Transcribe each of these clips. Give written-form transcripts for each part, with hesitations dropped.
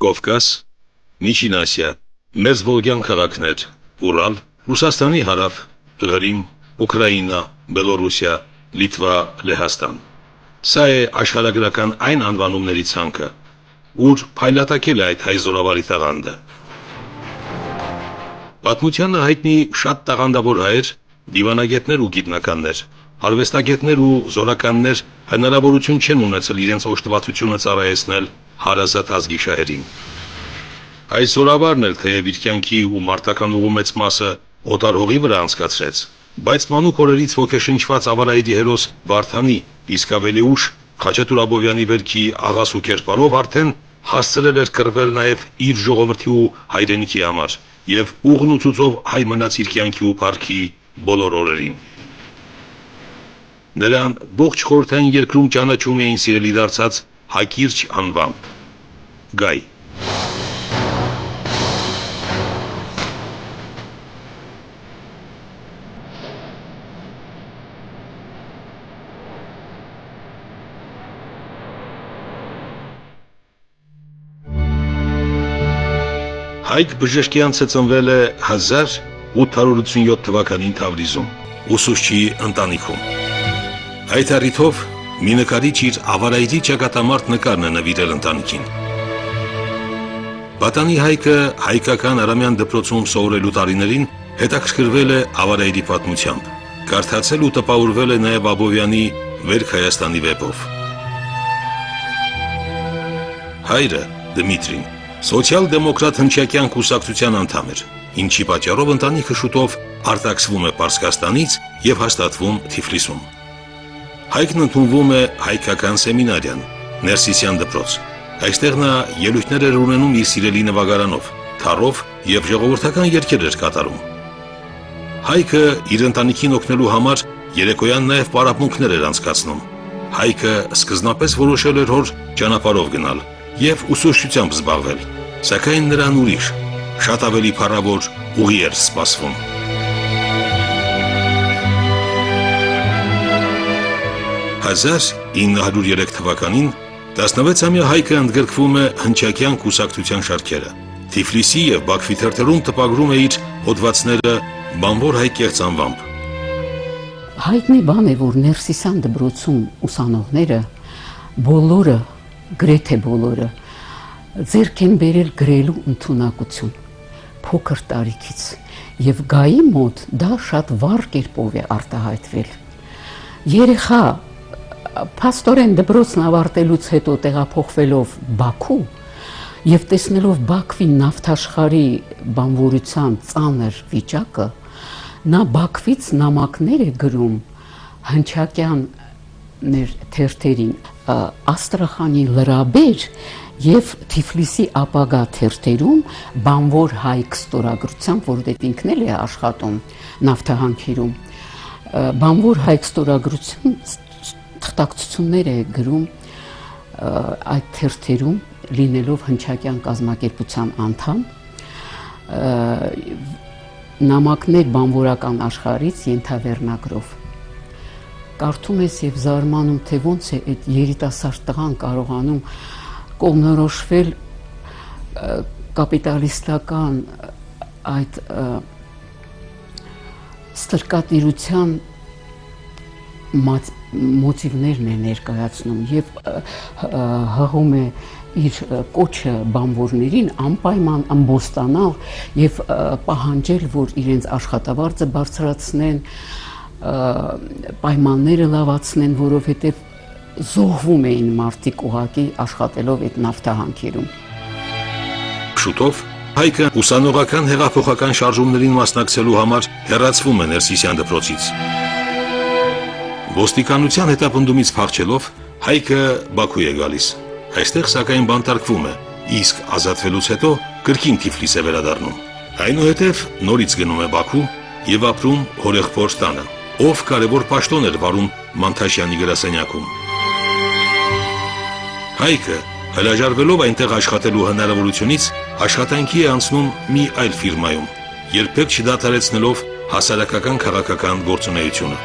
Կովկաս, Միջին Ասիա, Մերձվոլգյան քաղաքներ, Ուրալ, Ռուսաստանի հարավ, Ղրիմ, Ուկրաինա, Բելորուսիա, Լիտվա, Լեհաստան։ Սա է աշխարհագրական այն անվանումների ցանկը, ուր փայլատակել է այդ հայ զորավարի տաղանդը։ Պատմությանը հայտնի շատ տաղանդավոր հայեր, դիվանագետներ ու գիտնականներ, արվեստագետներ ու զորականներ հնարավորություն չեն ունեցել իրենց օժտվածությունը ծառայեցնել հարազատ ազգի շահերին։ Այս զորավարն էլ թեև իր կյանքի ու մարտական ուղու մեծ մասը օտար հողի վրա անցկացրեց, բայց մանուկ օրերից ոգեշնչված ավարայդի հերոս Վարդանի, իսկ ավելի ուշ Խաչատուր Աբովյանի վերքի աղասու կերպարով արդեն հասցրել էր կռվել նաև իր ժողովրդի ու հայրենիքի համար եւ ուղն ու ցույցով հայ մնաց իր կյանքի ու փառքի բոլոր օրերին։ Նրան ողջ խորհրդային երկրում ճանաչում էին սիրելի դարձած Հակիրճ անվամբ Գայ։ Հայկ Բժշկյանցը ծնվել է 1887 թվականին Թավրիզում, ուսուցչի ընտանիքում։ Այդ առիթով մի նկարիչ իր ավարայդի ճակատամարտ նկարն է նվիրել ընտանիքին։ Պատանի Հայկը հայկական արամյան դպրոցում սովորելու տարիներին հետաքրքրվել է ավարայդի պատմությամբ, կարդացել ու տպավորվել է նաև Աբովյանի «Վերք Հայաստանի» վեպով։ Հայրը Դմիտրին սոցիալ-դեմոկրատ հնչակյան կուսակցության անդամ էր, ինչի պատճառով ընտանիքը շուտով արտաքսվում է Պարսկաստանից եւ հաստատվում Թիֆլիսում։ Հայկն ընդունվում է հայկական սեմինարիան, Ներսիսյան դպրոց։ Այստեղ նա ելույթներ էր ունենում իր սիրելի նվագարանով, թառով եւ ժողովրդական երգեր էր կատարում։ Հայկը իր ընտանիքին օգնելու համար երեկոյան նաեւ պարապմունքներ էր անցկացնում։ Հայկը սկզբնապես որոշել էր հոր ճանապարհով գնալ եւ ուսուցչությամբ զբաղվել, սակայն նրան ուրիշ, շատ ավելի փառավոր ուղի էր սպասվում։ 1903 թվականին 16-ամյա Հայկը ընդգրկվում է հնչակյան կուսակցության շարքերը։ Թիֆլիսի եւ Բաքվի թերթերում տպագրում է իր հոդվածները բանվոր հայ կեղծ անվամբ։ Հայտնի բան է, որ Ներսիսյան դպրոցում ուսանողները բոլորը, գրեթե բոլորը, ձեռք են բերել գրելու ընդունակություն, փոքր տարիքից, եւ Գայի մոտ դա շատ վառ կերպով է արտահայտվել։ Երեխա փաստորեն դպրոցն ավարտելուց հետո տեղափոխվելով Բաքու եւ տեսնելով Բաքվի նավթաշխարհի բանվորության ծանր վիճակը, նա Բաքվից նամակներ է գրում հնչակյան թերթերին, Աստրախանի լրաբեր եւ Թիֆլիսի ապագա թերթերում բանվոր Հայկ ստորագրությամբ, որովհետեւ ինքն էլ է աշխատում նավթահանքերում, բանվոր Հայկ ստորագրություն թղթակցություններ է գրում այդ թերթերում, լինելով հնչակյան կազմակերպության անդամ, նամակներ բանվորական աշխարհից ենթավեռնագրով։ Կարդում ես եւ զարմանում, թե ոնց է այդ երիտասարդ տղան կարողանում կողմնորոշվել կապիտալիստական այդ ստրկատիրության մոտիվներն է ներկայացնում եւ հղում է իր կոչը բանվորներին անպայման ամբոստանալ եւ պահանջել, որ իրենց աշխատավարձը բարձրացնեն, պայմանները լավացնեն, որովհետեւ զոհվում էին մարդիկ ուղակի աշխատելով այդ նավթահանքերում։ Շուտով Հայկը ուսանողական հեղափոխական շարժումներին մասնակցելու համար հեռացվում է Ներսիսյան դպրոցից։ Ոստիկանության հետապնդումից փախչելով Հայկը Բաքու է գալիս։ Այստեղ սակայն բանտարկվում է, իսկ ազատվելուց հետո կրկին Թիֆլիս է վերադառնում։ Այնուհետև նորից գնում է Բաքու եւ ապրում հորեղբոր տանը, ով կարևոր պաշտոն էր վարում Մանթաշյանի գրասենյակում։ Հայկը հրաժարվելով այնտեղ աշխատելու հնարավորությունից աշխատանքի է անցնում մի այլ ֆիրմայում, երբեք չդադարեցնելով հասարակական քաղաքական գործունեությունը։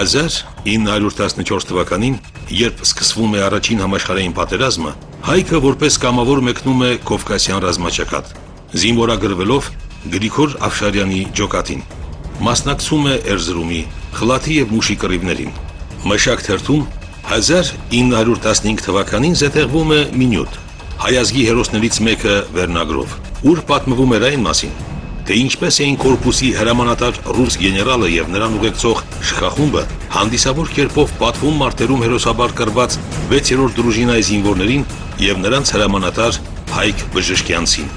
1914 թվականին, երբ սկսվում է առաջին համաշխարհային պատերազմը, Հայքը որպես կամավոր մեկնում է Կովկասյան ռազմաճակատ, զինվորագրվելով Գրիգոր Աֆշարյանի ջոկատին։ Մասնակցում է Էրզրումի, Խլաթի եւ Մուշի կռիվներին։ Մշակ թերթում 1915 թվականին զետեղվում է Մինյուտ, հայազգի հերոսներից մեկը վերնագրով, ուր պատմվում էր այն մասին, թե ինչպես էին կորպուսի հրամանատար ռուս գեներալը եւ նրան ուղեկցող շքախումբը հանդիսավոր կերպով պատվում մարտերում հերոսաբար կռված 6-րդ դրուժինայի զինվորներին եւ նրանց հրամանատար Հայկ Բժշկյանցին,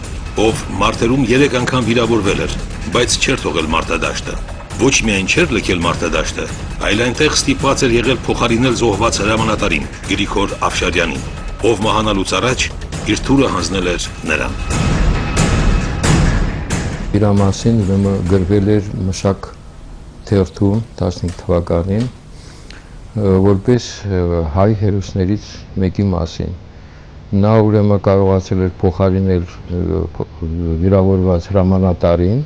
ով մարտերում 3 անգամ վիրավորվել էր, բայց չէր թողել մարտադաշտը։ Ոչ միայն չէր լքել մարտադաշտը, այլ այնտեղ ստիպված էր եղել փոխարինել զոհված հրամանատարին Գրիգոր Աֆշարյանին, ով մահանալուց առաջ իր թուրը հանձնել էր նրան։ Իր մասին ուրեմն գրվել էր Մշակ թերթում 15 թվականին, որպես հայ հերոսներից մեկի մասին։ Նա ուրեմն կարողացել էր փոխարինել վիրավորված հրամանատարին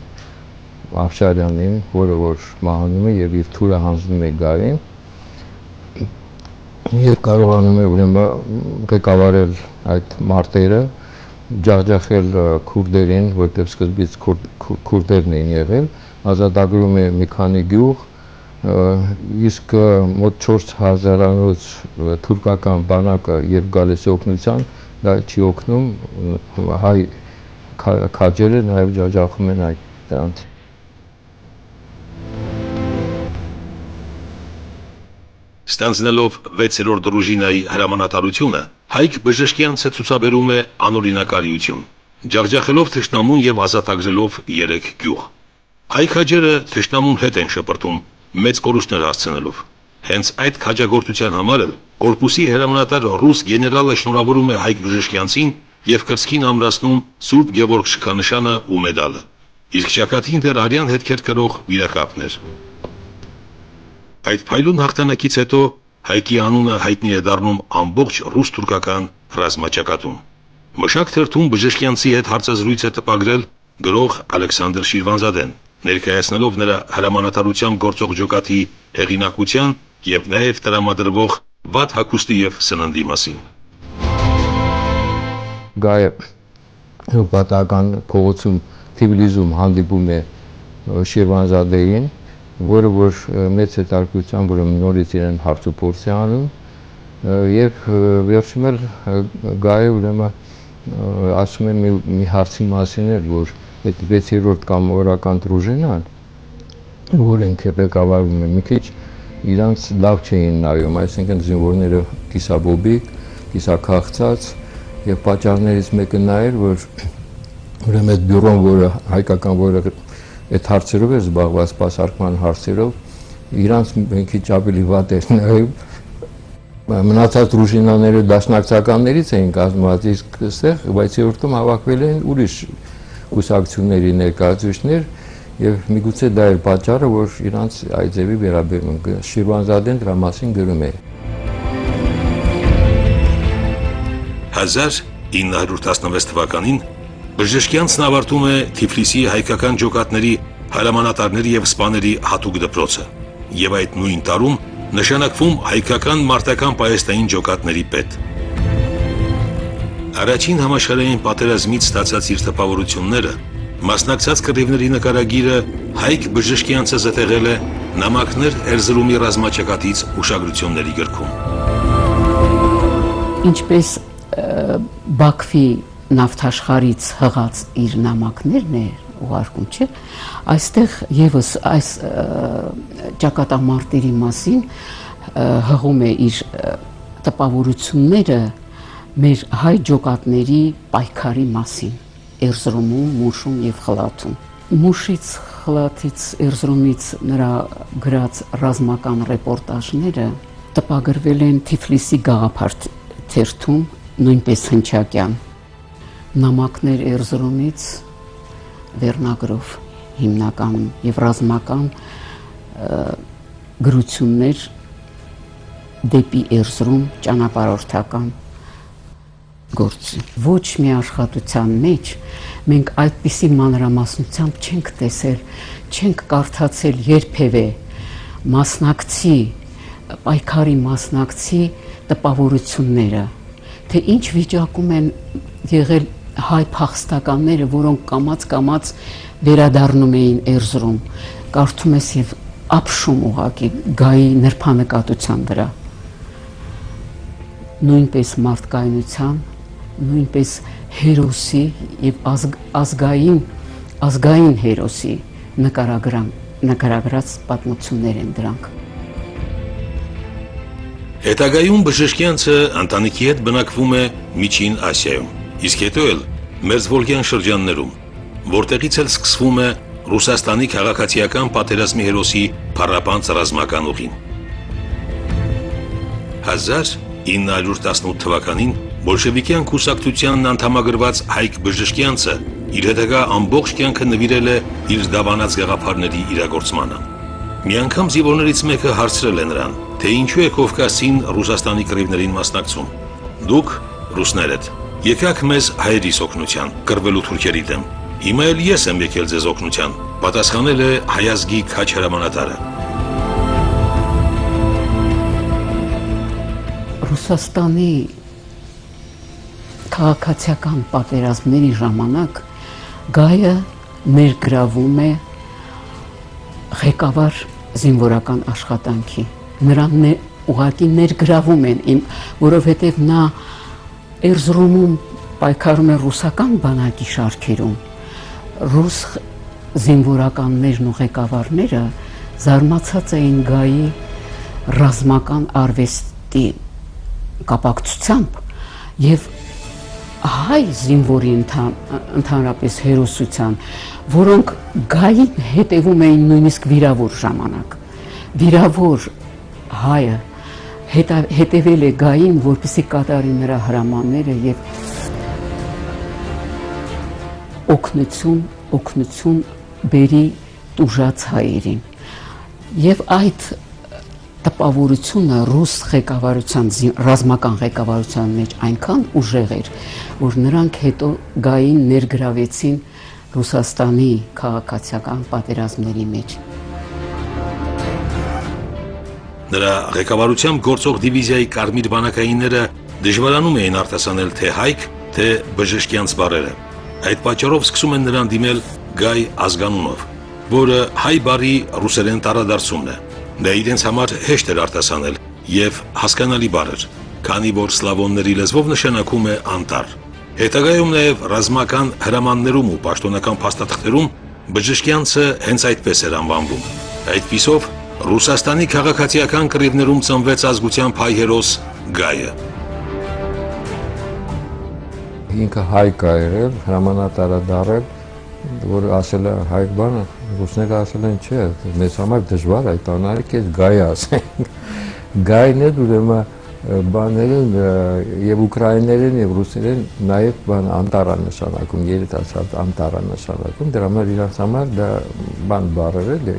Աֆշարյանին, որը որ մահանում է եւ իր թուրը հանձնում է գարին, եւ կարողանում է ուրեմն ղեկավարել այդ մարտերը, ջախջախել քուրդերին, որտեղ սկզբից քուրդերն էին եղել, ազատագրում է մի քանի գյուղ, իսկ մոտ 4000-անոց թուրքական բանակը երբ գալիս է օգնության, դա չի օգնում, հայ քաջերը նաեւ ջախջախում են այդ դրանց։ Ստանձնելով 6-րդ դրուժինայի հրամանատարությունը, Հայկ Բժշկյանցը ցուցաբերում է անօրինակարիություն, ջախջախելով թշնամուն եւ ազատագրելով 3 գյուղ։ Հայ քաջերը թշնամուն հետ են շպրտում, մեծ կորուստներ հասցնելով։ Հենց այդ քաջագործության համար էլ կորպուսի հրամանատար ռուս գեներալը շնորհավորում է Հայկ Բժշկյանցին եւ կրծքին ամրացնում Սուրբ Գևորգ շքանշանը ու մեդալը։ Իսկ ճակատին դեռ արյան հետքեր կրող վիրակապներ։ Այդ փայլուն հաղթանակից հետո Հայկի անունը հայտնի է դառնում ամբողջ ռուս-թուրքական ռազմաճակատում։ Մշակ թերթում Բժշկյանցի հետ հարցազրույց է տպագրել գրող Ալեքսանդր Շիրվանզադեն, ներկայացնելով նրա հրամանատարությամբ գործող ջոկատի հեղինակության եւ նաեւ տրամադրվող վատ հագուստի եւ սննդի մասին։ Գայը պատահական փողոցում Թիֆլիսում հանդիպում է Շիրվանզադեին, որը որ մեծ հետաքրքրությամբ նորից իրեն հարցուփորձ է անում եւ վերջում էլ Գայը ուրեմն ասում է մի հարցի մասին էր, որ այդ 6-րդ կամավորական դրուժինան, որին ղեկավարում է մի քիչ իրանց լավ չէին նայում, այսինքն զինվորները կիսաբոբիկ, կիսաքաղցած եւ պատճառներից մեկը նա էր, որ ուրեմն այդ բյուրոն, որը հայկական, որը այդ հարցերով էր զբաղված, սպասարկման հարցերով, իրանց մի քիչ ավելի վատ էր նայում, մնացած դրուժինաները դաշնակցականներից էին կազմված, իսկ այստեղ 6-րդում հավաքվել էին ուրիշ կուսակցությունների ներկայացուցիչներ եւ միգուցե դա էր պատճառը, որ իրանց այդ ձևի վերաբերում Շիրվանզադեն դրա մասին գրում է։ 1916 թվականին Բժշկյանցն ավարտում է Թիֆլիսի հայկական ջոկատների, հրամանատարների եւ սպաների հատուկ դպրոցը եւ այդ նույն տարում նշանակվում հայկական մարտական պայեստային ջոկատների պետ։ Առաջին համաշխարհային պատերազմից ստացած իր տպավորությունները, մասնակցած կռիվների նկարագիրը Հայկ Բժշկյանցը զետեղել է Նամակներ Էրզրումի ռազմաճակատից ուշագրությունների գրքում։ Ինչպես Բաքվի նավթաշխարից հղած իր նամակներն է ուղարկում, չէ՞։ Այստեղ եւս այս ճակատամարտերի մասին հղում է իր տպավորությունները մեր հայ ջոկատների պայքարի մասին Էրզրումում, Մուշում եւ Խլաթում։ Մուշից, Խլաթից, Էրզրումից նրա գրած ռազմական ռեպորտաժները տպագրվել են Թիֆլիսի գաղափար թերթում, նույնպես հնչակյան։ Նամակներ Էրզրումից վերնագրով հիմնականում եւ ռազմական գրություններ դեպի Էրզրում ճանապարհորդական գործի։ Ոչ մի աշխատության մեջ մենք այդպիսի մանրամասնությամբ չենք տեսել, չենք կարդացել երբևէ մասնակցի պայքարի մասնակցի տպավորությունները, թե ինչ վիճակում են եղել հայ փախստականները, որոնք կամաց վերադառնում էին Էրզրում, կարդում ես եւ ապշում ուղակի գայի նրբանկատության վրա, նույնպես մարդկայնության, նույնպես հերոսի եւ ազգային հերոսի նկարագրած պատմություններ են դրանք։ Հետագայում բժշկյանցը ընտանիքի հետ բնակվում է Միջին Ասիայում, իսկ հետո էլ Մերձվոլգյան շրջաններում, որտեղից էլ սկսվում է Ռուսաստանի քաղաքացիական պատերազմի հերոսի փառապանծ ռազմական ուղին։ 1918 թվականին բոլշևիկյան կուսակցությանն անդամագրված Հայկ Բժշկյանցը իր հետագա ամբողջ կյանքը նվիրել է իր դավանած գաղափարների իրագործմանը։ Մի անգամ զինվորներից մեկը հարցրել է նրան, թե ինչու է Կովկասին Ռուսաստանի կռիվներին մասնակցում։ Դուք, ռուսներդ, եկաք մեզ հայերիս օգնության, կռվելու թուրքերի դեմ։ Հիմա էլ ես եմ եկել ձեզ օգնության, պատասխանել է հայազգի քաչ հրամանատարը։ Ռուսաստանի քաղաքացիական պատերազմների ժամանակ գայը ներգրավում է ղեկավար զինվորական աշխատանքի։ Նրան ուղղակի ներգրավում են, որովհետև նա Էրզրումում պայքարում է ռուսական բանակի շարքերում։ Ռուս զինվորականներն ու ղեկավարները զարմացած էին գայի ռազմական արվեստի կապակցությամբ եւ հայ զինվորի ընդհանրապես հերոսության, որոնք գային հետևում էին նույնիսկ վիրավոր ժամանակ։ Վիրավոր հայը հետևել է գային, որպեսզի կատարի նրա հրամանները եւ օգնություն բերի տուժած հայերին։ Եվ այդ տպավորությունը ռուս ղեկավարության, ռազմական ղեկավարության մեջ այնքան ուժեղ էր, որ նրանք հետո գային ներգրավեցին Ռուսաստանի քաղաքացիական պատերազմների մեջ։ Նրա ղեկավարությամբ գործող դիվիզիայի կարմիր բանակայինները դժվարանում էին արտասանել թե Հայկ, թե Բժշկյանց բառերը։ Այդ պատճառով սկսում են նրան դիմել Գայ ազգանունով, որը հայ բառի ռուսերեն տարադարձումն է։ Դա իրենց համար հեշտ էր արտասանել եւ հասկանալի բառ էր, քանի որ սլավոնների լեզվով նշանակում է անտառ։ Հետագայում նաեւ ռազմական հրամաններում ու պաշտոնական փաստաթղթերում Բժշկյանցը հենց այդպես էր անվանվում։ Այդպիսով Ռուսաստանի քաղաքացիական կռիվներում ծնվեց ազգությամբ հայ հերոս Գայը։ Ինքը հայկ է եղել, հրամանատարը դարել, որ ասել է հայկ բանը, ռուսները ասել են չէ, մեզ համար դժվար է, տանարիք ես գայ ասենք։ Գայն է ուրեմն բաներն եւ ուկրաիներեն եւ ռուսերեն նաեւ բան անտառ նշանակում, երիտասարդ անտառ նշանակում, դրա համար իրանց համար դա բան բառեր է,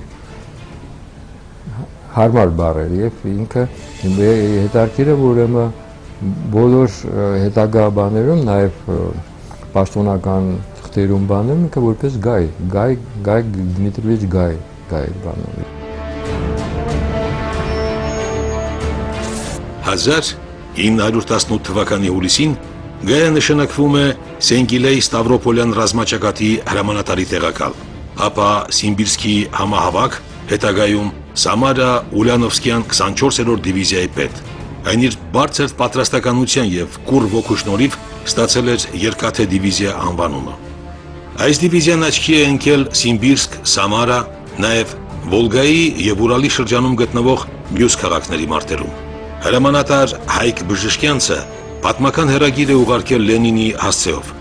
հարմար բառեր եւ ինքը հետաքրքիր է, որ ուրեմն բոլոր հետագա բաներում նաև պաշտոնական թղթերում բաներում ինքը որպես Գայ Դմիտրիևիչ Գայ բանում։ 1918 թվականի հուլիսին Գայը նշանակվում է Սենգիլեի Ստավրոպոլյան ռազմաճակատի հրամանատարի տեղակալ, ապա Սիմբիրսկի համահավաք, հետագայում Սամարա Ուլյանովսկյան 24-րդ դիվիզիայի պետ։ Այն իր բարձր պատրաստականության եւ կուռ ոգու շնորհիվ ստացել էր երկաթե դիվիզիա անվանումը։ Այս դիվիզիան աչքի է ընկել Սիմբիրսկ, Սամարա, նաեւ Վոլգայի եւ Ուրալի շրջանում գտնվող մյուս քաղաքների մարտերում։ Հրամանատար Հայկ Բժշկյանցը պատմական հերագիր է ուղարկել Լենինի հասցեով,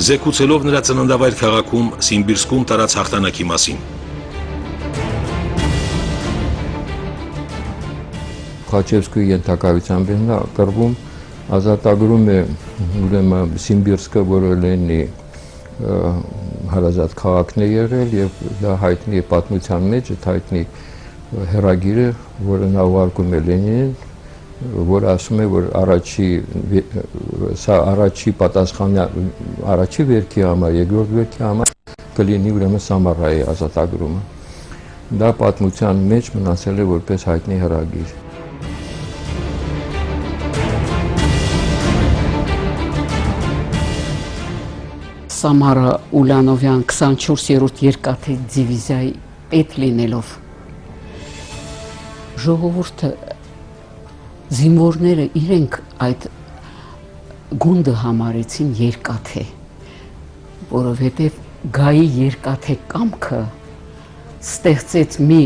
զեկուցելով նրա ծննդավայր քաղաքում Սիմբիրսկում տարած հաղթանակի մասին։ Խաչևսկուի ենթակայությամբ նա կռվում ազատագրում է ուրեմն Սիմբիրսկը, որը Լենինի հարազատ քաղաքն է եղել եւ դա հայտնի է պատմության մեջ, այդ հայտնի հերագիրը, որը նա ուղարկում է Լենինին, որ ասում է, որ առաջի պատասխանը առաջի վերքի համար, երկրորդ վերքի համար կլինի ուրեմն Սամարայի ազատագրումը։ Դա պատմության մեջ մնացել է որպես հայտնի հերագիր։ Սամարա Ուլանովյան 24-րդ երկաթե դիվիզիայի պետ լինելով ժողովուրդը զինվորները իրենք այդ գունդը համարեցին երկաթե, որովհետև գայի երկաթե կամքը ստեղծեց մի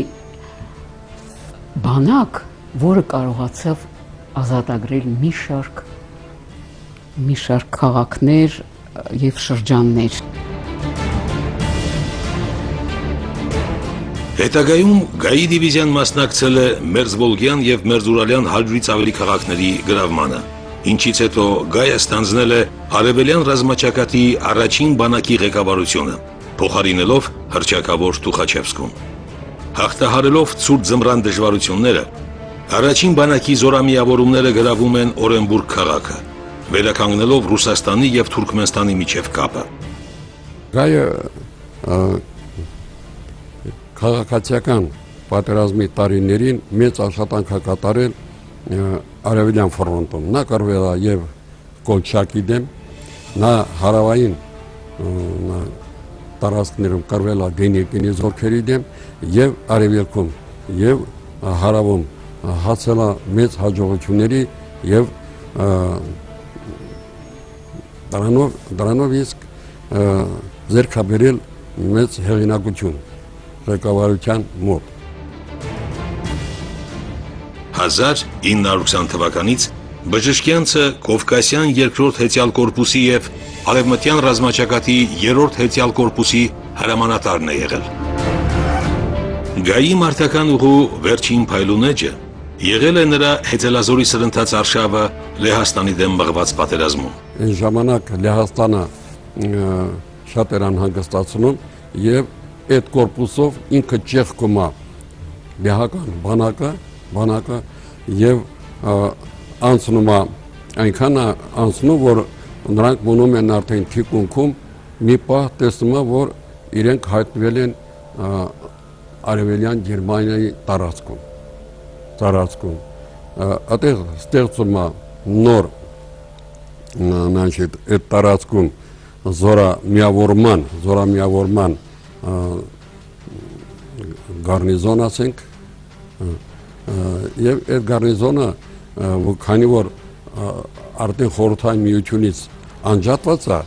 բանակ, որը կարողացավ ազատագրել մի շարք քաղաքներ եւ շրջաններ։ Հետագայում գայի դիվիզիան մասնակցել է Մերձվոլգյան եւ Մերձուրալյան 100-ից ավելի քաղաքների գրավմանը, ինչից հետո Գայը ստանձնել է արևելյան ռազմաճակատի առաջին բանակի ղեկավարությունը, փոխարինելով հռչակավոր Թուխաչևսկուն։ Հաղթահարելով ցուրտ ձմռան դժվարությունները, առաջին բանակի զորամիավորումները գրավում են Օրենբուրգ քաղաքը, վերականգնելով Ռուսաստանի եւ Թուրքմենստանի միջև կապը։ Գայը քաղաքացիական պատերազմի տարիներին մեծ աշխատանք է կատարել Արևելյան ֆրոնտում։ Նա կռվել է եւ Կոլչակի դեմ, նա հարավային տարածքներում կռվել է Գենիկինի զորքերի դեմ եւ արևելքում եւ հարավում հասել է մեծ հաջողությունների եւ դրանով իսկ ձեռքաբերել մեծ հեղինակություն ղեկավարության մոտ։ 1920 թվականից Բժշկյանցը Կովկասյան երկրորդ հեծյալ կորպուսի եւ Արևմտյան ռազմաճակատի երրորդ հեծյալ կորպուսի հրամանատարն է եղել։ Գայի մարտական ուղու վերջին փայլուն էջը եղել է նրա հեծելազորի սրընթաց արշավը Լեհաստանի դեմ մղված պատերազմում։ Այն ժամանակ Լեհաստանը շատ էր անհանգստացնում եւ այդ կորպուսով ինքը ճեղքում է լեհական բանակը եւ անցնում է այնքան անցնում, որ նրանք մնում են արդեն թիկունքում, մի պահ տեսնում է, որ իրենք հայտնվել են արևելյան Գերմանիայի տարածքում։ Այդտեղ ստեղծում է նոր այդ տարածքում զորամիավորման գարնիզոն ասենք, եւ այդ գարնիզոնը քանի որ արդեն խորհրդային միությունից անջատված է,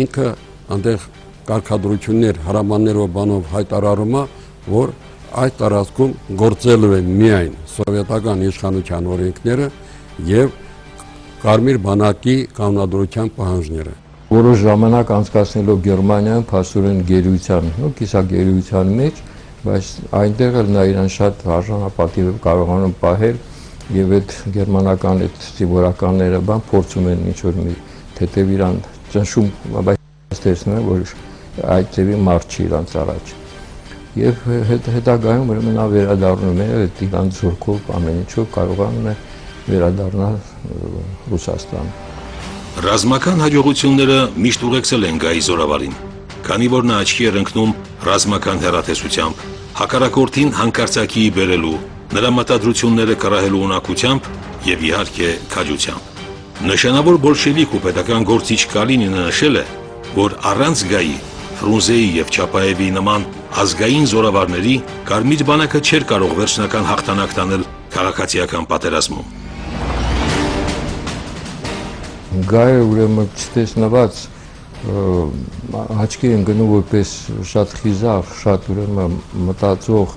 ինքը այնտեղ կարգադրություններ, հրամաններով բանով հայտարարում է, որ այդ տարածքում գործելու են միայն սովետական իշխանության օրենքները եւ Կարմիր բանակի կանոնադրության պահանջները։ Որոշ ժամանակ անցկացնելով Գերմանիայում փաստորեն գերության, կիսագերության մեջ, բայց այնտեղ էլ նա իրան շատ արժանապատիվ կարողանում պահել եւ այդ գերմանական այդ զինվորականները փորձում են ինչ որ մի թեթև իրան ճնշում, բայց տեսնում են, որ այդ ձևի մարդ չի իրանց առաջ։ Եվ հետագայում ուրեմն նա վերադառնում է այդ իրան զորքով ամեն ինչով կարողանում է վերադառնալ Ռուսաստան։ Ռազմական հաջողությունները միշտ ուղեկցել են Գայի զորավարին, քանի որ նա աչքի էր ընկնում ռազմական հեռատեսությամբ, հակառակորդին հանկարծակիի բերելու, նրա մտադրությունները կռահելու ունակությամբ եւ իհարկե քաջությամբ։ Նշանավոր բոլշևիկ ու պետական գործիչ Կալինինը նշել է, որ առանց Գայի, Ֆրունզեի եւ Չապաևի նման ազգային զորավարների Կարմիր բանակը չէր կարող վերջնական հաղթանակ տանել քաղաքացիական պատերազմում։ Գայը ուրեմն չտեսնված աչքի են գնում որպես շատ խիզախ, շատ ուրեմն մտածող,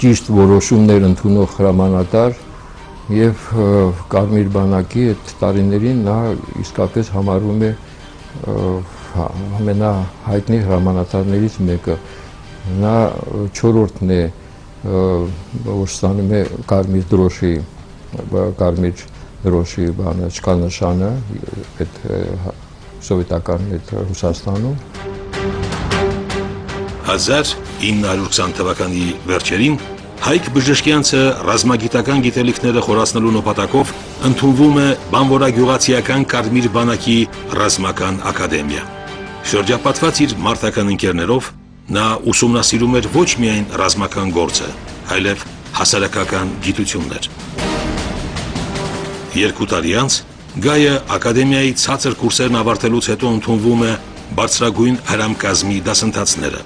ճիշտ որոշումներ ընդունող հրամանատար եւ Կարմիր բանակի այդ տարիներին նա իսկապես համարվում է ամենահայտնի հրամանատարներից մեկը։ Նա չորրորդն է, որ ստանում է Կարմիր դրոշի չկանշանը այդ սովետական այդ Ռուսաստանում։ 1920 թվականի վերջերին Հայկ Բժշկյանցը ռազմագիտական գիտելիքները խորացնելու նպատակով ընդունվում է բանվորագյուղացիական Կարմիր բանակի ռազմական ակադեմիա։ Շրջապատված իր մարտական ընկերներով նա ուսումնասիրում էր ոչ միայն ռազմական գործը, այլև հասարակական գիտություններ։ Երկու տարի անց Գայը ակադեմիայի ցածր կուրսերն ավարտելուց հետո ընդունվում է բարձրագույն հրամկազմի դասընթացները։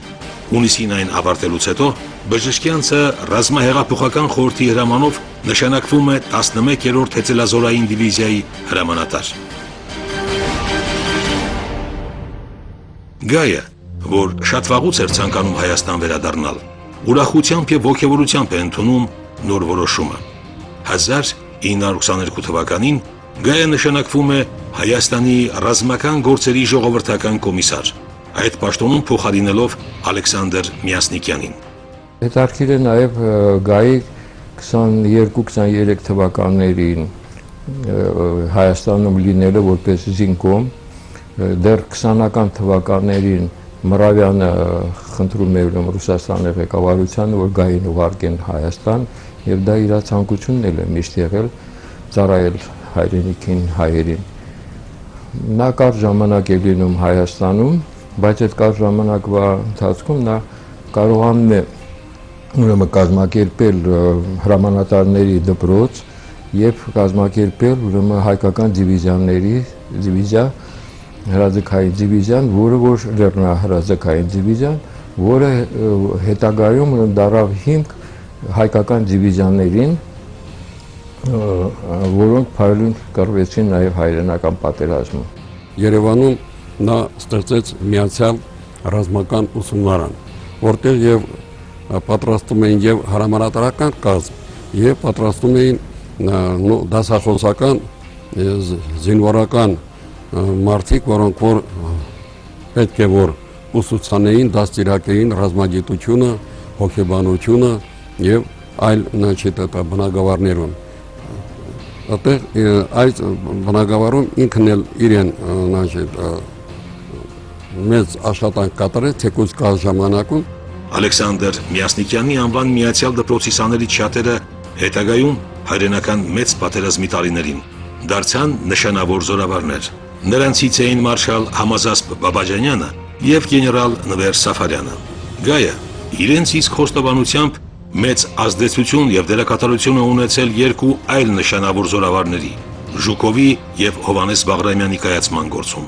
Հունիսին այն ավարտելուց հետո Բժշկյանցը ռազմահեղափոխական խորհրդի հրամանով նշանակվում է 11-րդ հեծելազորային դիվիզիայի հրամանատար։ Գայը, որ շատ վաղուց էր ցանկանում Հայաստան վերադառնալ, ուրախությամբ եւ ոգևորությամբ է ընդունում նոր որոշումը։ 1922 թվականին Գայը նշանակվում է Հայաստանի ռազմական գործերի ժողովրդական կոմիսար, այդ պաշտոնում փոխարինելով Ալեքսանդր Միասնիկյանին։ Հետարքիր է նաև Գայի 22-23 թվականներին Հայաստանում լինելը որպես զինկոմ, դեռ 20-ական թվականներին Մռավյանը խնդրում է Ռուսաստանի ղեկավարությանը, որ Գային ուղարկեն Հայաստան, եւ դա իր ցանկությունն էլ է միշտ եղել ծառայել հայրենիքին, հայերին։ Նա կար ժամանակ է լինում Հայաստանում, բայց այդ կար ժամանակվա ընթացքում նա կարողանում է ուրեմն կազմակերպել հրամանատարների դպրոց եւ կազմակերպել ուրեմն հայկական դիվիզիա հրաձգային դիվիզիան, որը որ լեռնահրաձգային դիվիզիան, որը հետագայում դառավ հիմք հայկական դիվիզիաներին, որոնք փայլուն կռվեցին նաև հայրենական պատերազմում։ Երևանում նա ստեղծեց միացյալ ռազմական ուսումնարան, որտեղ եւ պատրաստում էին եւ հրամանատարական կազմ, եւ պատրաստում էին դասախոսական զինվորական մարդիկ, որոնք որ պետք է որ ուսուցանեին, դաստիարակեին ռազմագիտությունը, հոգեբանությունը եւ այլ բնագավառներում։ Այդ բնագավառում ինքն էլ իրեն մեծ աշխատանք կատարեց թեկուզ կա ժամանակում։ Ալեքսանդր Միասնիկյանի անվան միացյալ դպրոցի սաներից շատերը հետագայում հայրենական մեծ պատերազմի տարիներին դարձան նշանավոր զորավարներ։ Նրանցից էին մարշալ Համազասպ Բաբաջանյանը եւ գեներալ Նվեր Սաֆարյանը։ Գայը իրենց իսկ խոստովանությամբ մեծ ազդեցություն եւ դերակատարություն է ունեցել երկու այլ նշանավոր զորավարների՝ Ժուկովի եւ Հովանես Բաղրամյանի կայացման գործում։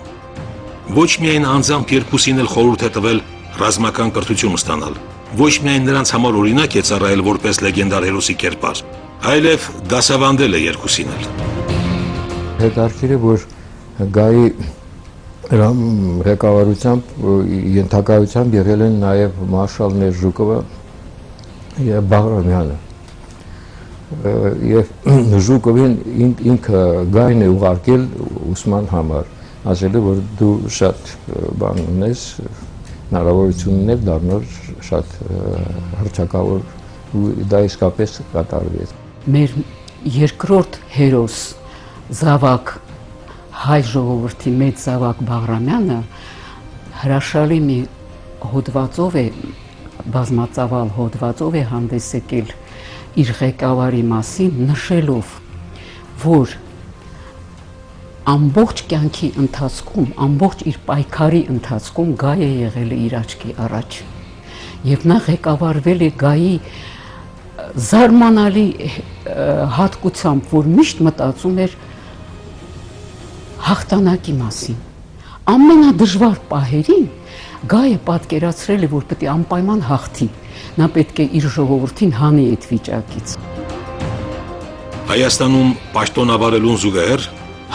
Ոչ միայն անձամբ երկուսին էլ խորհուրդ է տվել ռազմական կրթություն ստանալ, ոչ միայն նրանց համար օրինակ է ծառայել որպես լեգենդար հերոսի կերպար, այլև դասավանդել է երկուսին էլ։ Հետարքիր է, որ Գայի ղեկավարությամբ ենթակայությամբ եղել են նաև մարշալներ Ժուկովը եւ Բաղրամյանը։ Եվ Ժուկովին ինքը Գային է ուղարկել ուսման համար, ասել է, որ դու շատ բան ունես, հնարավորություն ունես դառնալ շատ հռչակավոր, դա իսկապես կատարվեց։ Մեր երկրորդ հերոս զավակ հայ ժողովրդի մեծ զավակ Բաղրամյանը հրաշալի մի հոդվածով է, բազմածավալ հոդվածով է հանդես եկել իր ղեկավարի մասին, նշելով, որ ամբողջ կյանքի ընթացքում, ամբողջ իր պայքարի ընթացքում Գայը եղել է իր աչքի առաջ։ Եվ նա ղեկավարվել է Գայի զարմանալի հատկությամբ, որ միշտ մտածում էր հաղթանակի մասին։ Ամենադժվար պահերին Գայը պատկերացրել է, որ պետք է անպայման հաղթի։ Նա պետք է իր ժողովրդին հանի այդ վիճակից։ Հայաստանում պաշտոնավարելուն զուգահեռ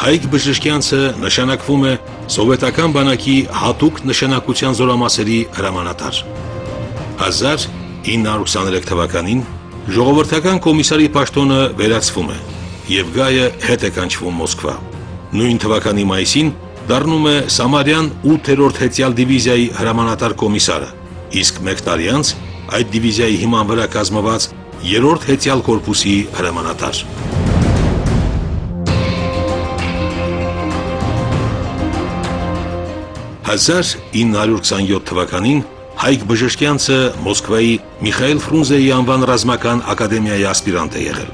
Հայկ Բժշկյանցը նշանակվում է սովետական բանակի հատուկ նշանակության զորամասերի հրամանատար։ 1923 թվականին ժողովրդական կոմիսարի պաշտոնը վերացվում է եւ Գայը հետ է կանչվում Մոսկվա։ Նույն թվականի մայիսին դառնում է Սամարյան 8-րդ հեծյալ դիվիզիայի հրամանատար կոմիսարը, իսկ մեկ տարի անց այդ դիվիզիայի հիման վրա կազմված 3-րդ հեծյալ կորպուսի հրամանատար։ 1927 թվականին Հայկ Բժշկյանցը Մոսկվայի Միխայել Ֆրունզեի անվան ռազմական ակադեմիայի ասպիրանտ է եղել։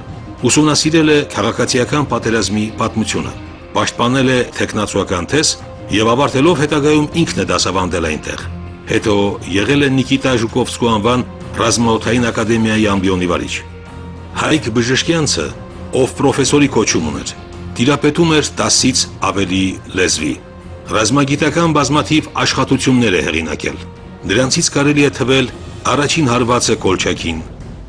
Ուսումնասիրել է քաղաքացիական պատերազմի պատմությունը, պաշտպանել է թեկնածուական թես եւ ավարտելով հետագայում ինքն է դասավանդել այնտեղ։ Հետո եղել է Նիկիտա Ժուկովսկու անվան ռազմաօդային ակադեմիայի ամբիոնի վարիչ։ Հայկ Բժշկյանցը, ով պրոֆեսորի կոչում ուներ, Տիրապետում էր 10-ից ավելի լեզվի։ Ռազմագիտական բազմաթիվ աշխատություններ է հեղինակել։ Դրանցից կարելի է թվել առաջին հարվածը Կոլչակին,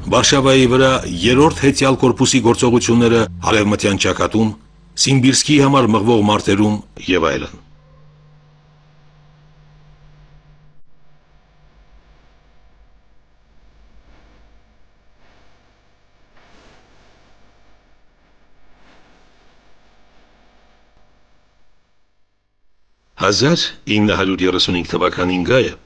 Վարշավայի վրա 3-րդ հետյալ կորպուսի գործողությունները Արևմտյան ճակատում, Սիմբիրսկի համար մղվող մարտերում եւ այլն։ «1935 թվականին Գայը,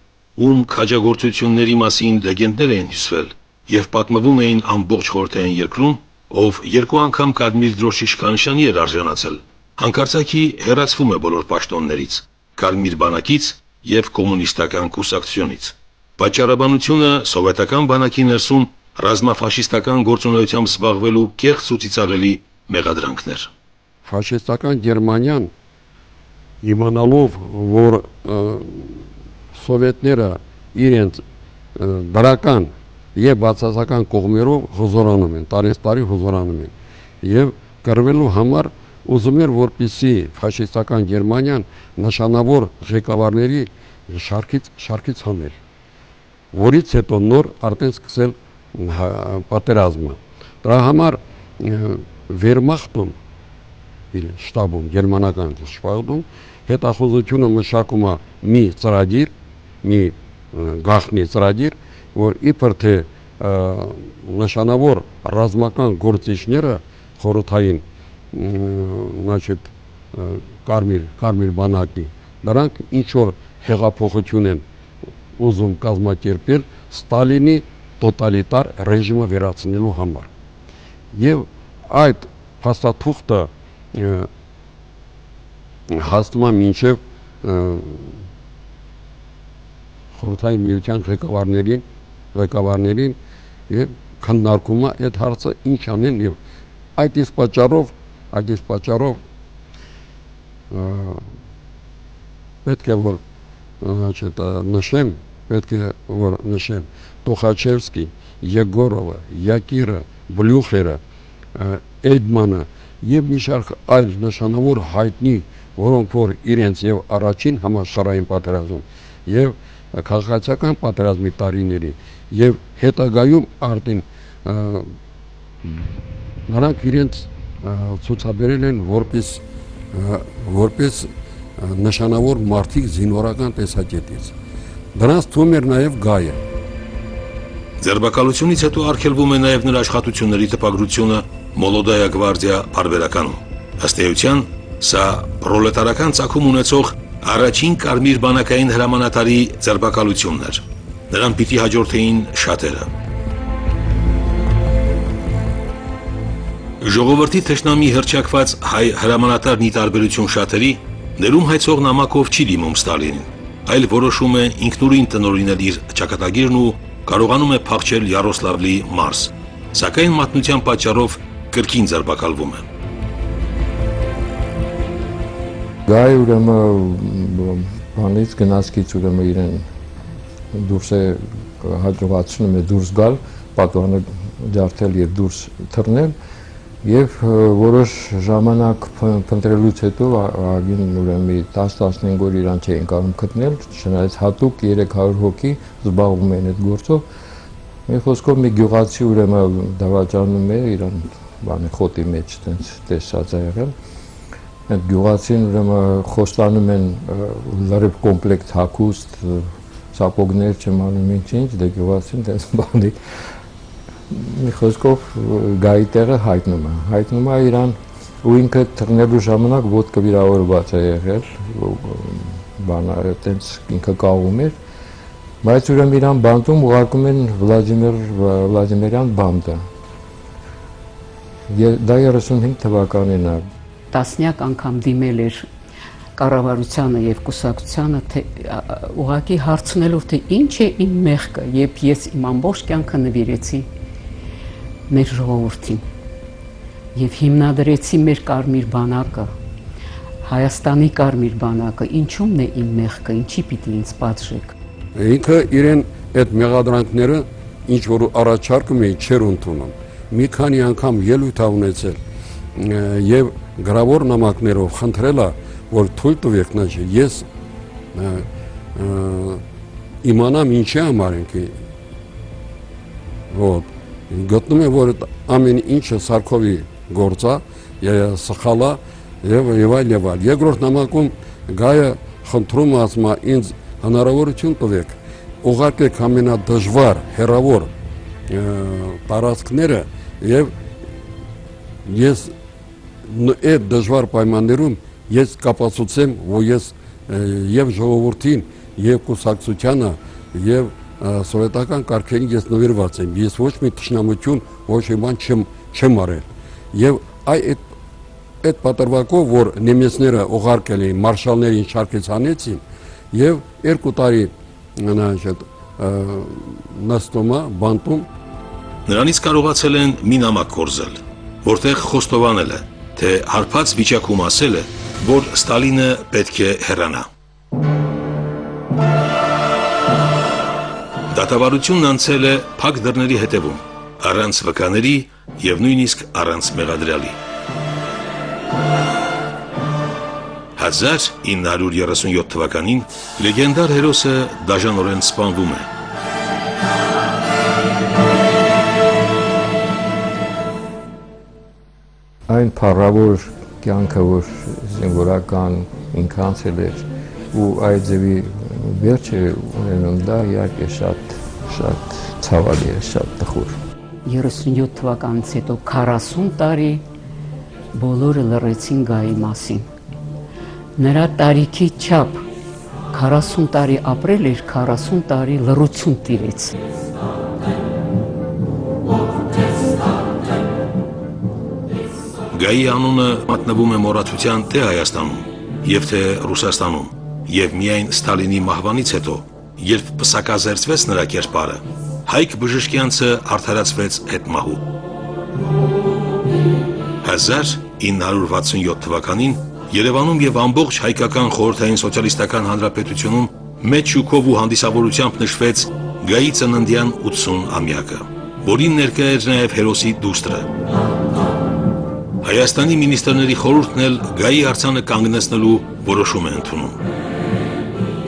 ում քաջագործությունների մասին լեգենդներ էին հյուսվել եւ պատմվում էին ամբողջ խորհրդային երկրում, ով 2 անգամ Կարմիր դրոշի շքանշանի էր արժանացել, հանկարծակի հեռացվում է բոլոր պաշտոններից, Կարմիր բանակից եւ կոմունիստական կուսակցությունից։ Պատճառաբանությունը սովետական բանակի ներսում ռազմաֆաշիստական գործունեությամբ զբաղվելու կեղծ ու ծիծաղելի մեղադրանքներ։ Ֆաշիստական Գերմանիան իմանալով, որ սովետները իրենց դրական եւ բացասական կողմերով հզորանում են, տարի հզորանում են եւ կռվելու համար ուզում էր, որպեսզի ֆաշիստական Գերմանիան նշանավոր ղեկավարների շարքից հաներ, որից հետո նոր արդեն սկսել պատերազմը։ Դրա համար Վերմախտում իր շտաբում, գերմանական շտաբում հետախուզությունը մշակում է մի ծրագիր, մի գաղտնի ծրագիր, որ իբր թե նշանավոր ռազմական գործիչները խորհրդային կարմիր բանակի, նրանք ինչ որ հեղափոխություն են ուզում կազմակերպել Ստալինի տոտալիտար ռեժիմը վերացնելու համար։ Եվ այդ փաստաթուղթը հասնում է մինչև խորհրդային միության ղեկավարներին եւ քննարկում է այդ հարցը ինչ անեն եւ այդ իսկ պատճառով պետք է որ նշեմ Տոխաչևսկի, Եգորովը, Յակիրը, Բլյուխերը, Էյդմանը եւ մի շարք այլ նշանավոր հայտնի, որոնք որ իրենց եւ առաջին համաշխարհային պատերազմում եւ քաղաքացիական պատերազմի տարիների եւ հետագայում արդեն նրանք իրենց ցուցաբերել են որպես նշանավոր մարդիկ զինվորական տեսակետից։ Դրանց թվում էր նաեւ Գայը։ Ձերբակալությունից հետո արգելվում է նաեւ նրա աշխատությունների տպագրությունը Մոլոդայա գվարդիա բարբերականում։ Ըստ էության, սա պրոլետարական ծագում ունեցող առաջին կարմիր բանակային հրամանատարի ձերբակալությունն էր։ Նրան պիտի հաջորդեին շատերը։ Ժողովրդի թշնամի հռչակված հայ հրամանատարն ի տարբերություն շատերի, ներում հայցող նամակով չի դիմում Ստալինին, այլ որոշում է ինքնուրույն տնօրինել իր ճակատագիրն ու կարողանում է փախչել Յարոսլավլի մարզ, սակայն մատնության պատճառով կրկին ձերբակալվում է։ Գայ ուրեմն բանից գնացքից ուրեմն իրեն դուրս է հաջողացնում է դուրս գալ, պատուհանը ջարդել եւ դուրս թռնել եւ որոշ ժամանակ փնտրելուց հետո ագին ուրեմն 10-15 օր իրան չէին կարող գտնել, չնայած հատուկ 300 հոգի զբաղվում են այդ գործով։ Մի խոսքով մի գյուղացի ուրեմն դավաճանում է իրան բանի խոտի մեջ տենց տեսած է եղել։ Այդ գյուղացին ուրեմն խոստանում են լրիվ կոմպլեկտ հագուստ, սապոգներ չմանում ինչ, դե գյուղացին տես բանի մի խոսքով Գայի տեղը հայտնում է իրան ու ինքը թռնելու ժամանակ ոտքը վիրավորված է եղել, բանը տենց ինքը կաղում էր, բայց ուրեմն իրան բանտում ուղարկում են Վլադիմիրյան բանտը։ Դա 35 թվականին է։ Տասնյակ անգամ դիմել էր կառավարությանը եւ կուսակցությանը ուղղակի հարցնելով թե ինչ է իմ մեղքը, երբ ես իմ ամբողջ կյանքը նվիրեցի մեր ժողովրդին եւ հիմնադրեցի մեր կարմիր բանակը, Հայաստանի կարմիր բանակը, ինչումն է իմ մեղքը, ինչի պիտի ինձ պատժեք։ Ինքը իրեն այդ մեղադրանքները ինչ որ առաջարկում էին չեր ընդունում։ Մի քանի անգամ ելույթ ունեցել եւ գրավոր նամակներով խնդրել է, որ թույլ տվեք նա ես իմանամ ինչի համար ենք вот գտնում եմ որ ամեն ինչը Սարգսովի գործ է սխալ է եւ այլ երկրորդ նամակում գայը խնդրում ասում է ինձ հնարավորություն տվեք ուղարկեք ամենադժվար հեռավոր տարածքները եւ ես այդ դժվար պայմաններում ես կապացուցեմ որ ես եւ ժողովրդին եւ կուսակցությանը եւ սովետական կարգերին ես նվիրված եմ ես ոչ մի թշնամություն ոչ մի բան չեմ արել եւ այդ պատրվակով որ նեմեցները ուղարկել էին մարշալներին շարքից հանեցին եւ 2 տարի նստումա բանտում նրանից կարողացել են մի նամակ կորզել, որտեղ խոստովանել է, թե հարբած վիճակում ասել է, որ Ստալինը պետք է հեռանա։ Դատավարությունն անցել է փակ դռների հետևում, առանց վկաների եւ նույնիսկ առանց մեղադրյալի։ 1937 թվականին լեգենդար հերոսը դաժանորեն սպանվում է։ Այն փառավոր կյանքը, որ զինվորական ինքը անցել էր ու այդ ձևի վերջը ունենում դա իհարկե շատ ցավալի է, շատ տխուր։ 37 թվականից հետո 40 տարի բոլորը լռեցին գայի մասին։ Նրա տարիքի չափ 40 տարի ապրել էր, 40 տարի լռություն տիրեց։ Գայի անունը մատնվում է մոռացության թե Հայաստանում եւ թե Ռուսաստանում եւ միայն Ստալինի մահվանից հետո, երբ պսակազերծվեց նրա կերպարը, Հայկ Բժշկյանցը արդարացվեց հետմահու։ 1967 թվականին Երևանում եւ ամբողջ հայկական խորհրդային սոցիալիստական հանրապետությունում մեծ շուկով ու հանդիսավորությամբ նշվեց Գայի ծննդյան 80-ամյակը, որին ներկա էր նաեւ հերոսի դուստրը։ Հայաստանի մինիստրների խորհուրդն էլ Գայի արձանը կանգնեցնելու որոշում է ընդունում։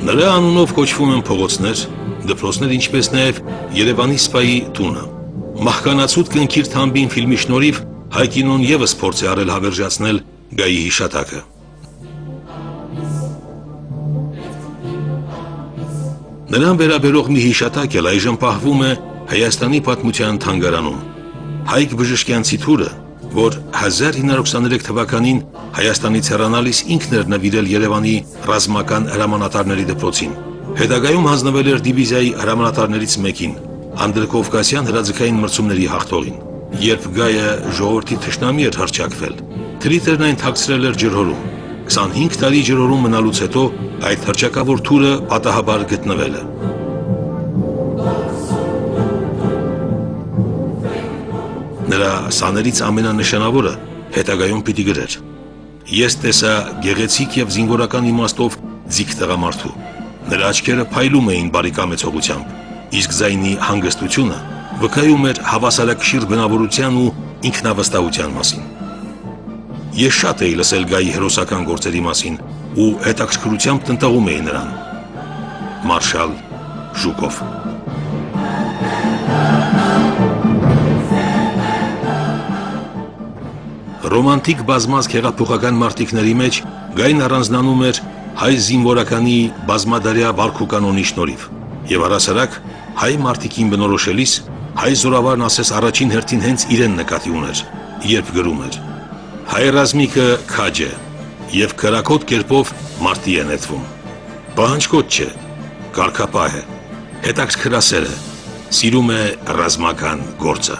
Նրա անունով կոչվում են փողոցներ, դպրոցներ, ինչպես նաեւ Երևանի սպայի տունը։ Մահկանացուտ կնքիր թամբին ֆիլմի շնորհիվ Հայկինոն եւս փորձ է արել հավերժացնել Գայի հիշատակը։ Նրան վերաբերող մի հիշատակ էլ այժմ պահվում է Հայաստանի պատմության թանգարանում։ Հայկ Բժշկյանցի թուրը, որ 1923 թվականին Հայաստանից հեռանալիս ինքն էր նվիրել Երևանի ռազմական հրամանատարների դպրոցին։ Հետագայում հանձնվել էր դիվիզիայի հրամանատարներից մեկին, Անդրկովկասյան հրաձգային մրցումների հաղթողին։ Երբ Գայը ժողովրդի թշնամի էր հռչակվել, Թրիտերն այն թաքցրել էր ջրհորում։ 25 տարի ջրհորում մնալուց հետո այդ հռչակավոր թուրը պատահաբար գտնվել է։ Նրա սաներից ամենանշանավորը հետագայում պիտի գրեր. Ես տեսա գեղեցիկ եւ զինվորական իմաստով ձիգ տղամարդու։ Նրա աչքերը փայլում էին բարիկամեցողությամբ, իսկ ձայնի հանգստությունը վկայում էր հավասարակշիռ բնավորության ու ինքնավստահության մասին։ Ես շատ էի լսել Գայի հերոսական գործերի մասին ու հետաքրքրությամբ տնտղում էի նրան։ Մարշալ Ժուկով։ Ռոմանտիկ բազմազգ հեղափոխական մարտիկների մեջ Գային առանձնանում էր հայ զինվորականի բազմադարյա վարք ու կանոնի շնորհիվ եւ առասարակ հայ մարտիկին բնորոշելիս հայ զորավարն ասես առաջին հերթին հենց իրեն նկատի ուներ, երբ գրում էր. Հայ ռազմիկը քաջ է եւ քրակոտ կերպով մարտի է նետվում։ Պահանջկոտ չէ, կարգապահ է, հետաքրքրասեր է, սիրում է ռազմական գործը։